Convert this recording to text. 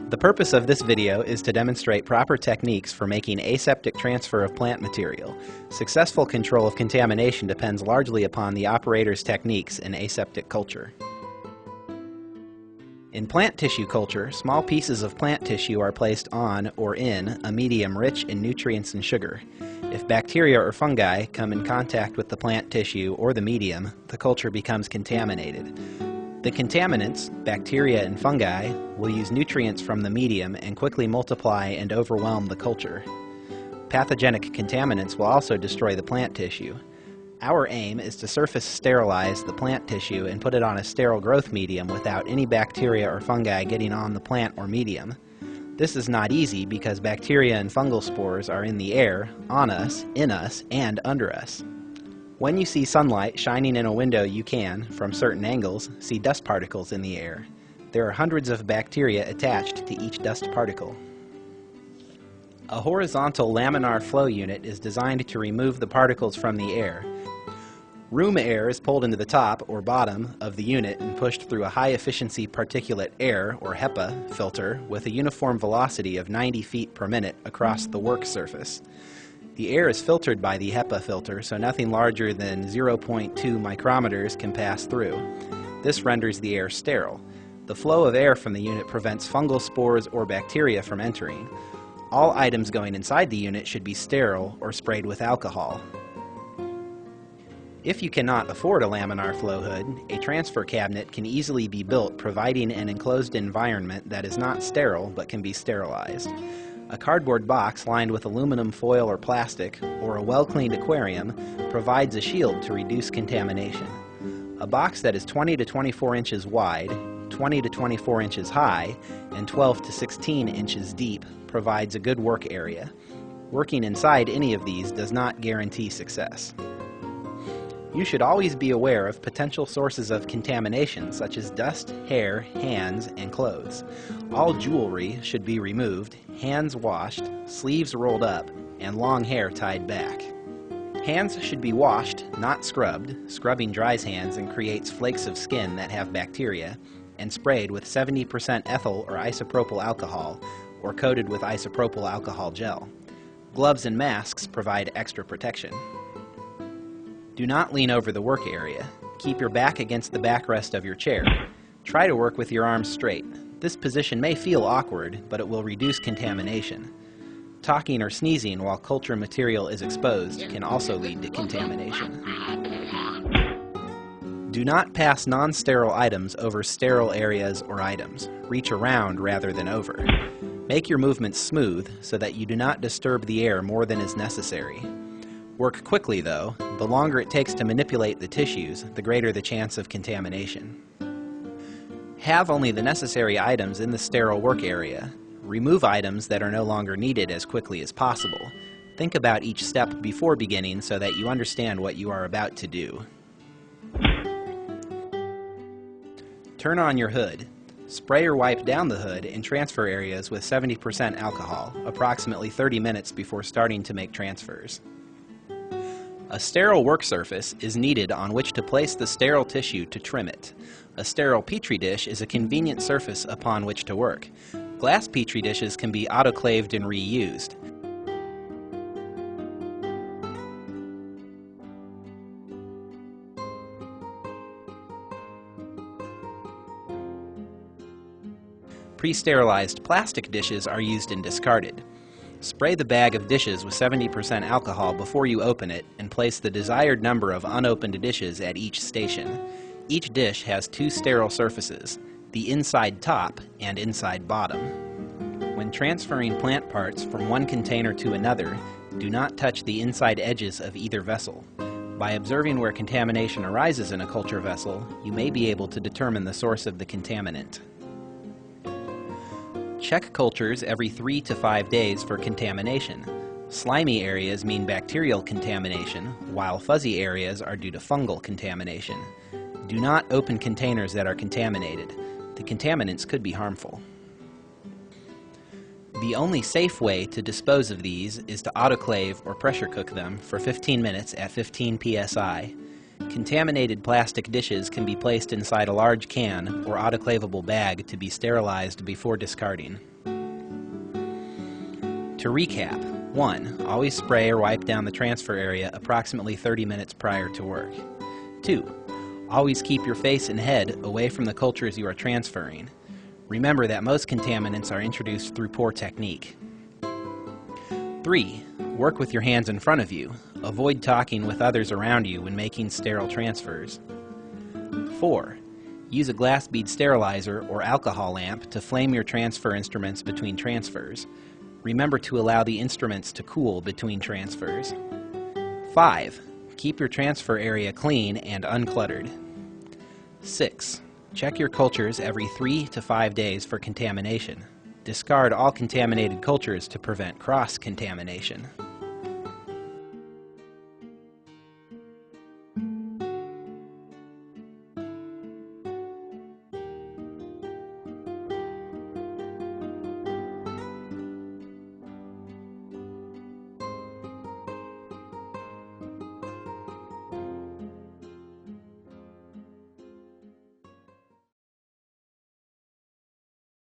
The purpose of this video is to demonstrate proper techniques for making aseptic transfer of plant material. Successful control of contamination depends largely upon the operator's techniques in aseptic culture. In plant tissue culture, small pieces of plant tissue are placed on or in a medium rich in nutrients and sugar. If bacteria or fungi come in contact with the plant tissue or the medium, the culture becomes contaminated. The contaminants, bacteria and fungi, will use nutrients from the medium and quickly multiply and overwhelm the culture. Pathogenic contaminants will also destroy the plant tissue. Our aim is to surface sterilize the plant tissue and put it on a sterile growth medium without any bacteria or fungi getting on the plant or medium. This is not easy because bacteria and fungal spores are in the air, on us, in us, and under us. When you see sunlight shining in a window, you can, from certain angles, see dust particles in the air. There are hundreds of bacteria attached to each dust particle. A horizontal laminar flow unit is designed to remove the particles from the air. Room air is pulled into the top or bottom of the unit and pushed through a high-efficiency particulate air, or HEPA, filter with a uniform velocity of 90 feet per minute across the work surface. The air is filtered by the HEPA filter, so nothing larger than 0.2 micrometers can pass through. This renders the air sterile. The flow of air from the unit prevents fungal spores or bacteria from entering. All items going inside the unit should be sterile or sprayed with alcohol. If you cannot afford a laminar flow hood, a transfer cabinet can easily be built providing an enclosed environment that is not sterile but can be sterilized. A cardboard box lined with aluminum foil or plastic, or a well-cleaned aquarium, provides a shield to reduce contamination. A box that is 20 to 24 inches wide, 20 to 24 inches high, and 12 to 16 inches deep provides a good work area. Working inside any of these does not guarantee success. You should always be aware of potential sources of contamination such as dust, hair, hands, and clothes. All jewelry should be removed, hands washed, sleeves rolled up, and long hair tied back. Hands should be washed, not scrubbed. Scrubbing dries hands and creates flakes of skin that have bacteria, and sprayed with 70% ethyl or isopropyl alcohol, or coated with isopropyl alcohol gel. Gloves and masks provide extra protection. Do not lean over the work area. Keep your back against the backrest of your chair. Try to work with your arms straight. This position may feel awkward, but it will reduce contamination. Talking or sneezing while culture material is exposed can also lead to contamination. Do not pass non-sterile items over sterile areas or items. Reach around rather than over. Make your movements smooth so that you do not disturb the air more than is necessary. Work quickly though. The longer it takes to manipulate the tissues, the greater the chance of contamination. Have only the necessary items in the sterile work area. Remove items that are no longer needed as quickly as possible. Think about each step before beginning so that you understand what you are about to do. Turn on your hood. Spray or wipe down the hood in transfer areas with 70% alcohol, approximately 30 minutes before starting to make transfers. A sterile work surface is needed on which to place the sterile tissue to trim it. A sterile petri dish is a convenient surface upon which to work. Glass petri dishes can be autoclaved and reused. Pre-sterilized plastic dishes are used and discarded. Spray the bag of dishes with 70% alcohol before you open it and place the desired number of unopened dishes at each station. Each dish has two sterile surfaces, the inside top and inside bottom. When transferring plant parts from one container to another, do not touch the inside edges of either vessel. By observing where contamination arises in a culture vessel, you may be able to determine the source of the contaminant. Check cultures every 3 to 5 days for contamination. Slimy areas mean bacterial contamination, while fuzzy areas are due to fungal contamination. Do not open containers that are contaminated. The contaminants could be harmful. The only safe way to dispose of these is to autoclave or pressure cook them for 15 minutes at 15 psi. Contaminated plastic dishes can be placed inside a large can or autoclavable bag to be sterilized before discarding. To recap, 1. Always spray or wipe down the transfer area approximately 30 minutes prior to work. 2. Always keep your face and head away from the cultures you are transferring. Remember that most contaminants are introduced through poor technique. 3. Work with your hands in front of you. Avoid talking with others around you when making sterile transfers. 4. Use a glass bead sterilizer or alcohol lamp to flame your transfer instruments between transfers. Remember to allow the instruments to cool between transfers. 5. Keep your transfer area clean and uncluttered. 6. Check your cultures every 3 to 5 days for contamination. Discard all contaminated cultures to prevent cross-contamination.